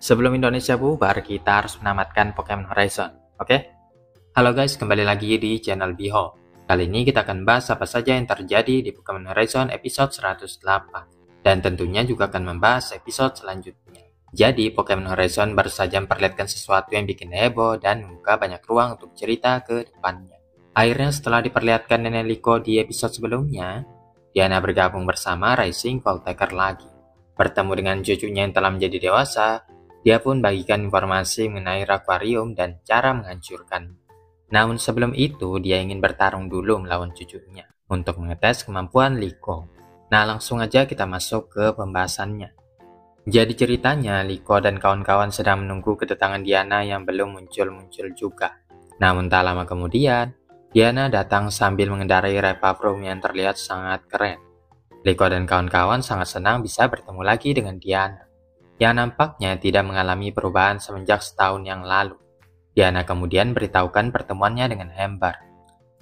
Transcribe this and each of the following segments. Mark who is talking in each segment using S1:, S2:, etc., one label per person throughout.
S1: Sebelum Indonesia bubar, kita harus menamatkan Pokemon Horizon, oke? Halo guys, kembali lagi di channel Biho. Kali ini kita akan bahas apa saja yang terjadi di Pokemon Horizon episode 108. Dan tentunya juga akan membahas episode selanjutnya. Jadi, Pokemon Horizon baru saja memperlihatkan sesuatu yang bikin heboh dan membuka banyak ruang untuk cerita ke depannya. Akhirnya setelah diperlihatkan Nenek Liko di episode sebelumnya, Diana bergabung bersama Rising Voltaker lagi. Bertemu dengan cucunya yang telah menjadi dewasa, dia pun bagikan informasi mengenai Rakvarium dan cara menghancurkan. Namun sebelum itu, dia ingin bertarung dulu melawan cucunya untuk mengetes kemampuan Liko. Nah, langsung aja kita masuk ke pembahasannya. Jadi ceritanya, Liko dan kawan-kawan sedang menunggu kedatangan Diana yang belum muncul-muncul juga. Namun tak lama kemudian, Diana datang sambil mengendarai Repavroom yang terlihat sangat keren. Liko dan kawan-kawan sangat senang bisa bertemu lagi dengan Diana, yang nampaknya tidak mengalami perubahan semenjak setahun yang lalu. Diana kemudian beritahukan pertemuannya dengan Ember,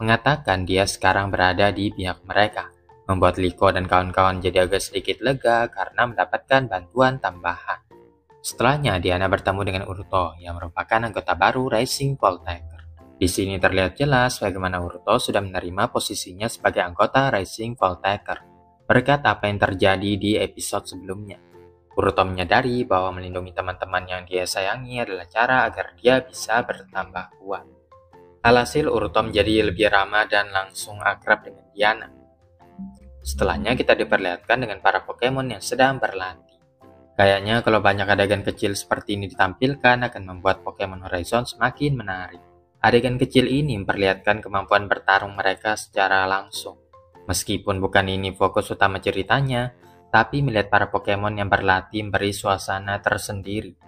S1: mengatakan dia sekarang berada di pihak mereka, membuat Liko dan kawan-kawan jadi agak sedikit lega karena mendapatkan bantuan tambahan. Setelahnya, Diana bertemu dengan Urto, yang merupakan anggota baru Rising Voltaker. Di sini terlihat jelas bagaimana Urto sudah menerima posisinya sebagai anggota Rising Voltaker, berkat apa yang terjadi di episode sebelumnya. Urto menyadari bahwa melindungi teman-teman yang dia sayangi adalah cara agar dia bisa bertambah kuat. Alhasil Urto menjadi lebih ramah dan langsung akrab dengan Diana. Setelahnya kita diperlihatkan dengan para Pokemon yang sedang berlatih. Kayaknya kalau banyak adegan kecil seperti ini ditampilkan akan membuat Pokemon Horizon semakin menarik. Adegan kecil ini memperlihatkan kemampuan bertarung mereka secara langsung. Meskipun bukan ini fokus utama ceritanya, tapi melihat para Pokemon yang berlatih memberi suasana tersendiri.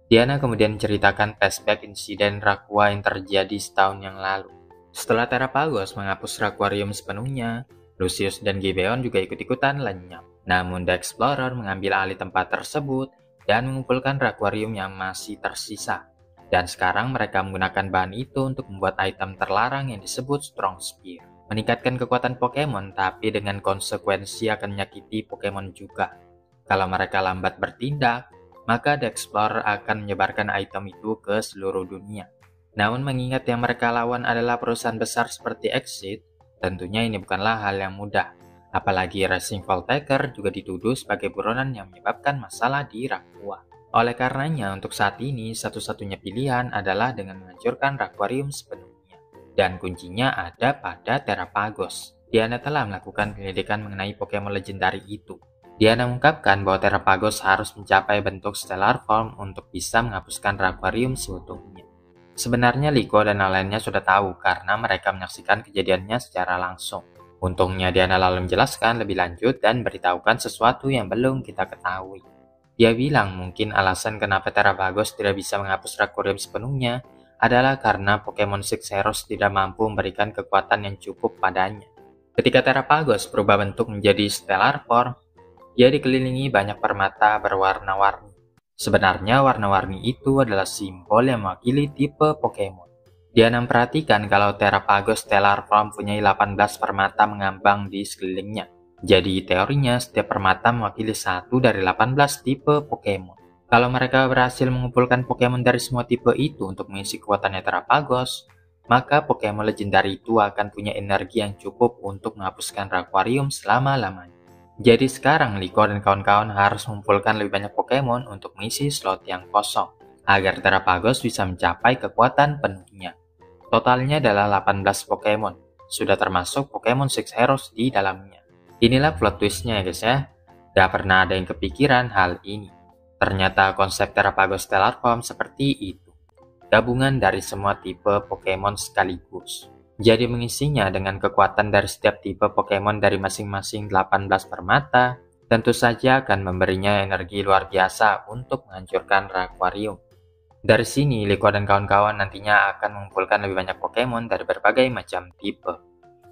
S1: Diana kemudian menceritakan flashback insiden Rakua yang terjadi setahun yang lalu. Setelah Terapagos menghapus Rakvarium sepenuhnya, Lucius dan Gibeon juga ikut-ikutan lenyap. Namun The Explorer mengambil alih tempat tersebut dan mengumpulkan Rakvarium yang masih tersisa. Dan sekarang mereka menggunakan bahan itu untuk membuat item terlarang yang disebut Strong Spear. Meningkatkan kekuatan Pokemon, tapi dengan konsekuensi akan menyakiti Pokemon juga. Kalau mereka lambat bertindak, maka The Explorer akan menyebarkan item itu ke seluruh dunia. Namun mengingat yang mereka lawan adalah perusahaan besar seperti Exit, tentunya ini bukanlah hal yang mudah. Apalagi Rising Voltaker juga dituduh sebagai buronan yang menyebabkan masalah di Rakua. Oleh karenanya, untuk saat ini, satu-satunya pilihan adalah dengan menghancurkan Rakvarium sepenuhnya. Dan kuncinya ada pada Terapagos. Diana telah melakukan penyelidikan mengenai Pokemon legendari itu. Diana mengungkapkan bahwa Terapagos harus mencapai bentuk Stellar Form untuk bisa menghapuskan Rakvarium seutuhnya. Sebenarnya Liko dan lainnya sudah tahu karena mereka menyaksikan kejadiannya secara langsung. Untungnya Diana lalu menjelaskan lebih lanjut dan beritahukan sesuatu yang belum kita ketahui. Dia bilang mungkin alasan kenapa Terapagos tidak bisa menghapus Rakvarium sepenuhnya adalah karena Pokemon Six Heroes tidak mampu memberikan kekuatan yang cukup padanya. Ketika Terapagos berubah bentuk menjadi Stellar Form, dia dikelilingi banyak permata berwarna-warni. Sebenarnya warna-warni itu adalah simbol yang mewakili tipe Pokemon. Dia memperhatikan kalau Terapagos Stellar Form punya 18 permata mengambang di sekelilingnya. Jadi teorinya setiap permata mewakili satu dari 18 tipe Pokemon. Kalau mereka berhasil mengumpulkan Pokemon dari semua tipe itu untuk mengisi kekuatannya Terapagos, maka Pokemon legendari itu akan punya energi yang cukup untuk menghapuskan Rakvarium selama-lamanya. Jadi sekarang Liko dan kawan-kawan harus mengumpulkan lebih banyak Pokemon untuk mengisi slot yang kosong, agar Terapagos bisa mencapai kekuatan penuhnya. Totalnya adalah 18 Pokemon, sudah termasuk Pokemon Six Heroes di dalamnya. Inilah plot twistnya ya guys ya. Gak pernah ada yang kepikiran hal ini. Ternyata konsep Terapagos Stellar Form seperti itu. Gabungan dari semua tipe Pokemon sekaligus. Jadi mengisinya dengan kekuatan dari setiap tipe Pokemon dari masing-masing 18 permata, tentu saja akan memberinya energi luar biasa untuk menghancurkan Rakvarium. Dari sini, Liko dan kawan-kawan nantinya akan mengumpulkan lebih banyak Pokemon dari berbagai macam tipe.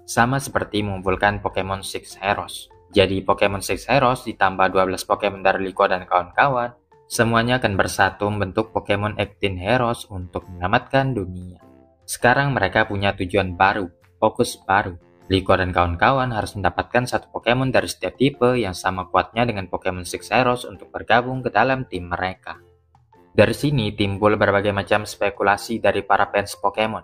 S1: Sama seperti mengumpulkan Pokemon Six Heroes. Jadi Pokemon Six Heroes ditambah 12 Pokemon dari Liko dan kawan-kawan, semuanya akan bersatu membentuk Pokemon 18 Heroes untuk menyelamatkan dunia. Sekarang mereka punya tujuan baru, fokus baru. Liko dan kawan-kawan harus mendapatkan satu Pokemon dari setiap tipe yang sama kuatnya dengan Pokemon Six Heroes untuk bergabung ke dalam tim mereka. Dari sini timbul berbagai macam spekulasi dari para fans Pokemon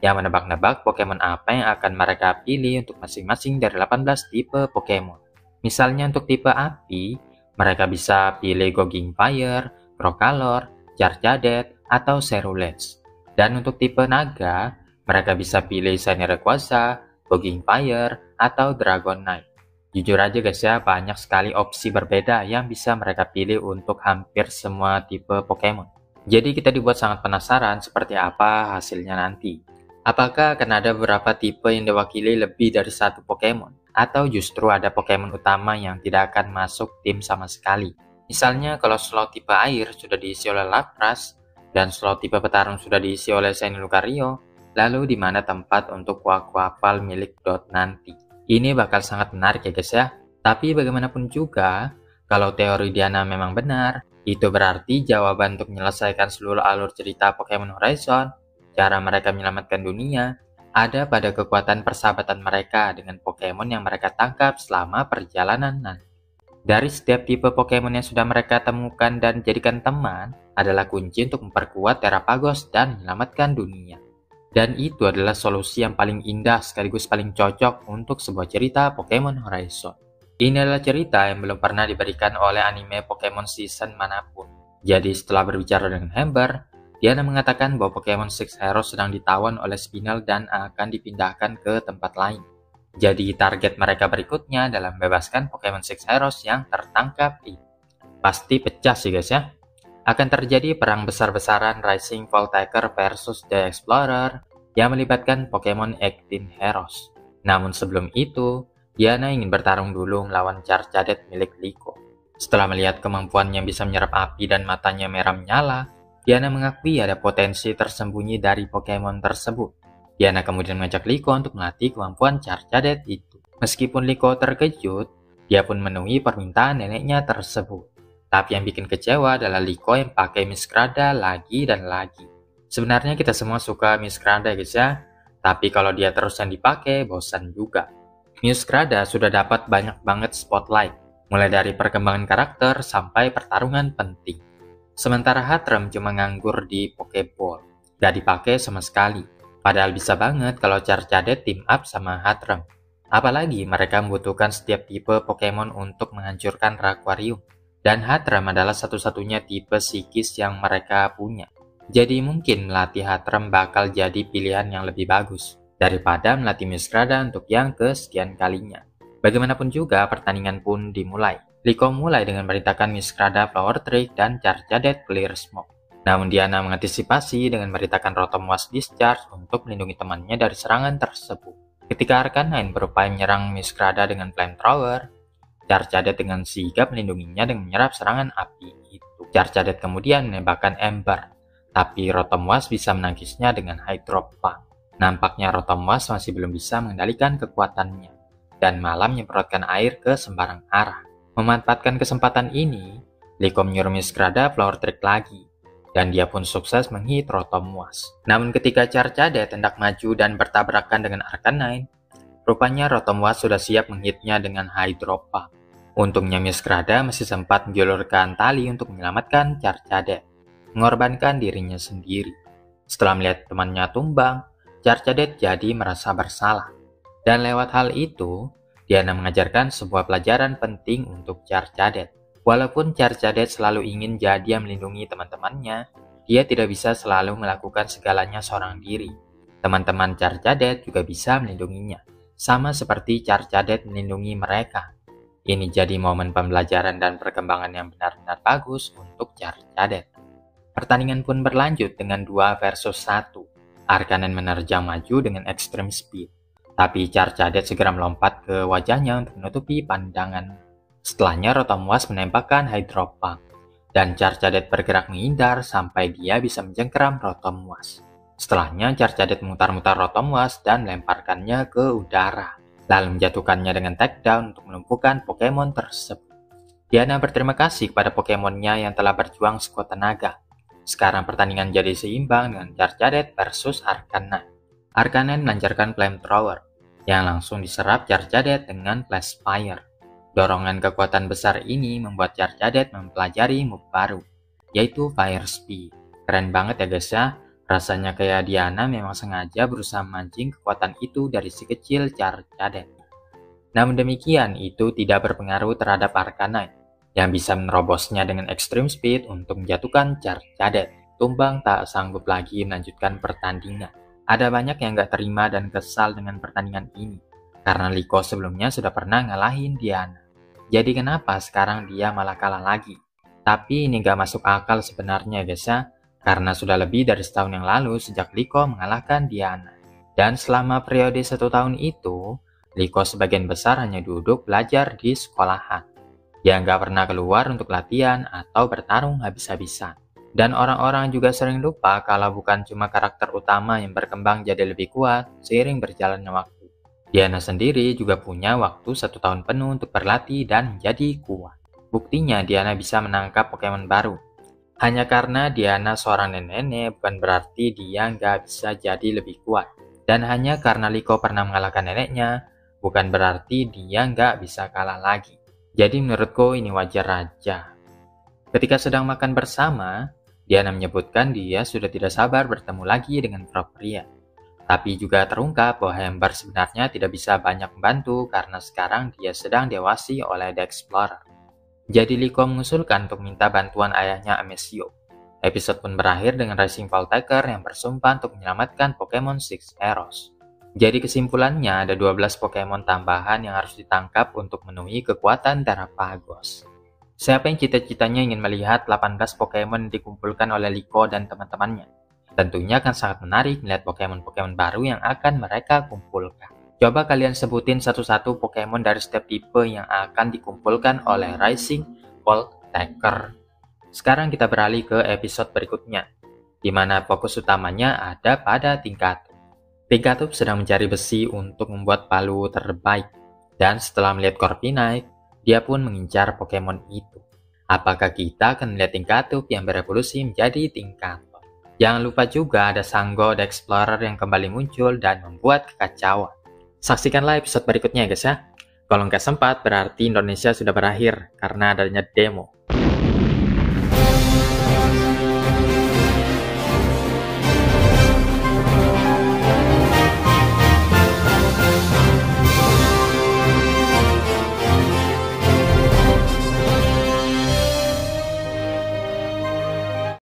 S1: yang menebak-nebak Pokemon apa yang akan mereka pilih untuk masing-masing dari 18 tipe Pokemon. Misalnya untuk tipe api, mereka bisa pilih Gogging Fire, Crocalor, Charcadet, atau Cerulean. Dan untuk tipe naga, mereka bisa pilih Shiny Rayquaza, Gogging Fire, atau Dragonite. Jujur aja guys ya, banyak sekali opsi berbeda yang bisa mereka pilih untuk hampir semua tipe Pokemon. Jadi kita dibuat sangat penasaran seperti apa hasilnya nanti. Apakah akan ada beberapa tipe yang diwakili lebih dari satu Pokemon? Atau justru ada Pokemon utama yang tidak akan masuk tim sama sekali? Misalnya kalau slot tipe air sudah diisi oleh Lapras, dan slot tipe petarung sudah diisi oleh Shiny Lucario, lalu di mana tempat untuk Quaquaval milik Dot nanti? Ini bakal sangat menarik ya guys ya. Tapi bagaimanapun juga, kalau teori Diana memang benar, itu berarti jawaban untuk menyelesaikan seluruh alur cerita Pokemon Horizon, cara mereka menyelamatkan dunia, ada pada kekuatan persahabatan mereka dengan Pokemon yang mereka tangkap selama perjalanan nanti. Dari setiap tipe Pokemon yang sudah mereka temukan dan jadikan teman, adalah kunci untuk memperkuat Terapagos dan menyelamatkan dunia. Dan itu adalah solusi yang paling indah sekaligus paling cocok untuk sebuah cerita Pokemon Horizon. Ini adalah cerita yang belum pernah diberikan oleh anime Pokemon season manapun. Jadi setelah berbicara dengan Hamber, Diana mengatakan bahwa Pokemon Six Heroes sedang ditawan oleh Spinel dan akan dipindahkan ke tempat lain. Jadi target mereka berikutnya adalah membebaskan Pokemon Six Heroes yang tertangkap itu. Pasti pecah sih guys ya. Akan terjadi perang besar-besaran Rising Voltaker versus The Explorer yang melibatkan Pokemon 18 Heroes. Namun sebelum itu, Diana ingin bertarung dulu melawan Charcadet milik Liko. Setelah melihat kemampuannya bisa menyerap api dan matanya merah menyala, Diana mengakui ada potensi tersembunyi dari Pokemon tersebut. Diana kemudian mengajak Liko untuk melatih kemampuan Charcadet itu. Meskipun Liko terkejut, dia pun memenuhi permintaan neneknya tersebut. Tapi yang bikin kecewa adalah Liko yang pakai Miskrada lagi dan lagi. Sebenarnya kita semua suka Miskrada guys ya, tapi kalau dia terus yang dipakai, bosan juga. Miskrada sudah dapat banyak banget spotlight, mulai dari perkembangan karakter sampai pertarungan penting. Sementara Hatterene cuma nganggur di Pokeball, gak dipakai sama sekali. Padahal bisa banget kalau Charcadet team up sama Hatterene. Apalagi mereka membutuhkan setiap tipe Pokemon untuk menghancurkan Raquarium. Dan Hatterene adalah satu-satunya tipe psikis yang mereka punya. Jadi mungkin melatih Hatterene bakal jadi pilihan yang lebih bagus daripada melatih Miskrada untuk yang kesekian kalinya. Bagaimanapun juga pertandingan pun dimulai. Liko mulai dengan memerintahkan Miskrada Flower Trick dan Charcadet Clear Smoke. Namun Diana mengantisipasi dengan memerintahkan Rotom-Wash Discharge untuk melindungi temannya dari serangan tersebut. Ketika Arcanine berupaya menyerang Miskrada dengan Flamethrower, Charcadet dengan sigap melindunginya dengan menyerap serangan api itu. Charcadet kemudian menembakkan Ember, tapi Rotom-Wash bisa menangkisnya dengan Hydro Pump. Nampaknya Rotom-Wash masih belum bisa mengendalikan kekuatannya, dan malah menyemprotkan air ke sembarang arah. Memanfaatkan kesempatan ini, Liko menyuruh Miskrada Flower Trick lagi, dan dia pun sukses menghit Rotom-Wash. Namun ketika Charcadet hendak maju dan bertabrakan dengan Arcanine, rupanya Rotom-Wash sudah siap menghitnya dengan Hydro Pump. Untungnya Miskrada masih sempat menjulurkan tali untuk menyelamatkan Charcadet, mengorbankan dirinya sendiri. Setelah melihat temannya tumbang, Charcadet jadi merasa bersalah. Dan lewat hal itu, Diana mengajarkan sebuah pelajaran penting untuk Charcadet. Walaupun Charcadet selalu ingin jadi yang melindungi teman-temannya, dia tidak bisa selalu melakukan segalanya seorang diri. Teman-teman Charcadet juga bisa melindunginya, sama seperti Charcadet melindungi mereka. Ini jadi momen pembelajaran dan perkembangan yang benar-benar bagus untuk Charcadet. Pertandingan pun berlanjut dengan 2 versus 1. Arcanine menerjang maju dengan extreme speed, tapi Charcadet segera melompat ke wajahnya untuk menutupi pandangan. Setelahnya Rotom-Wash menembakkan Hydro Pump, dan Charcadet bergerak menghindar sampai dia bisa menjengkeram Rotom-Wash. Setelahnya Charcadet memutar-mutar Rotom-Wash dan melemparkannya ke udara, lalu menjatuhkannya dengan takedown untuk melumpuhkan Pokemon tersebut. Diana berterima kasih kepada Pokemonnya yang telah berjuang sekuat tenaga. Sekarang pertandingan jadi seimbang dengan Charcadet versus Arcanine. Arcanine melancarkan Flamethrower, yang langsung diserap Charcadet dengan Flash Fire. Dorongan kekuatan besar ini membuat Charcadet mempelajari move baru, yaitu Fire Speed. Keren banget ya guys ya. Rasanya kayak Diana memang sengaja berusaha mancing kekuatan itu dari si kecil Charcadet. Namun demikian, itu tidak berpengaruh terhadap Arcanine yang bisa menerobosnya dengan Extreme Speed untuk menjatuhkan Charcadet. Tumbang tak sanggup lagi melanjutkan pertandingan. Ada banyak yang gak terima dan kesal dengan pertandingan ini, karena Liko sebelumnya sudah pernah ngalahin Diana. Jadi kenapa sekarang dia malah kalah lagi? Tapi ini gak masuk akal sebenarnya guys ya, karena sudah lebih dari setahun yang lalu sejak Liko mengalahkan Diana. Dan selama periode 1 tahun itu, Liko sebagian besar hanya duduk belajar di sekolahan. Dia nggak pernah keluar untuk latihan atau bertarung habis-habisan. Dan orang-orang juga sering lupa kalau bukan cuma karakter utama yang berkembang jadi lebih kuat seiring berjalannya waktu. Diana sendiri juga punya waktu 1 tahun penuh untuk berlatih dan menjadi kuat. Buktinya Diana bisa menangkap Pokemon baru. Hanya karena Diana seorang nenek bukan berarti dia nggak bisa jadi lebih kuat. Dan hanya karena Liko pernah mengalahkan neneknya, bukan berarti dia nggak bisa kalah lagi. Jadi menurutku ini wajar aja. Ketika sedang makan bersama, Diana menyebutkan dia sudah tidak sabar bertemu lagi dengan Propria. Tapi juga terungkap bahwa Ember sebenarnya tidak bisa banyak membantu karena sekarang dia sedang diawasi oleh The Explorer. Jadi Liko mengusulkan untuk minta bantuan ayahnya Amesio. Episode pun berakhir dengan Rising Voltaker yang bersumpah untuk menyelamatkan Pokemon Six Arrows. Jadi kesimpulannya ada 12 Pokemon tambahan yang harus ditangkap untuk memenuhi kekuatan Terapagos. Siapa yang cita-citanya ingin melihat 18 Pokemon dikumpulkan oleh Liko dan teman-temannya? Tentunya akan sangat menarik melihat Pokemon-Pokemon baru yang akan mereka kumpulkan. Coba kalian sebutin satu-satu Pokemon dari setiap tipe yang akan dikumpulkan oleh Rising Voltaker. Sekarang kita beralih ke episode berikutnya, di mana fokus utamanya ada pada Tingkatup. Tingkatup sedang mencari besi untuk membuat palu terbaik, dan setelah melihat Corviknight, dia pun mengincar Pokemon itu. Apakah kita akan melihat Tingkatup yang berevolusi menjadi Tingkaton? Jangan lupa juga ada Sango the Explorer yang kembali muncul dan membuat kekacauan. Saksikanlah episode berikutnya guys ya. Kalau nggak sempat berarti Indonesia sudah berakhir karena adanya demo.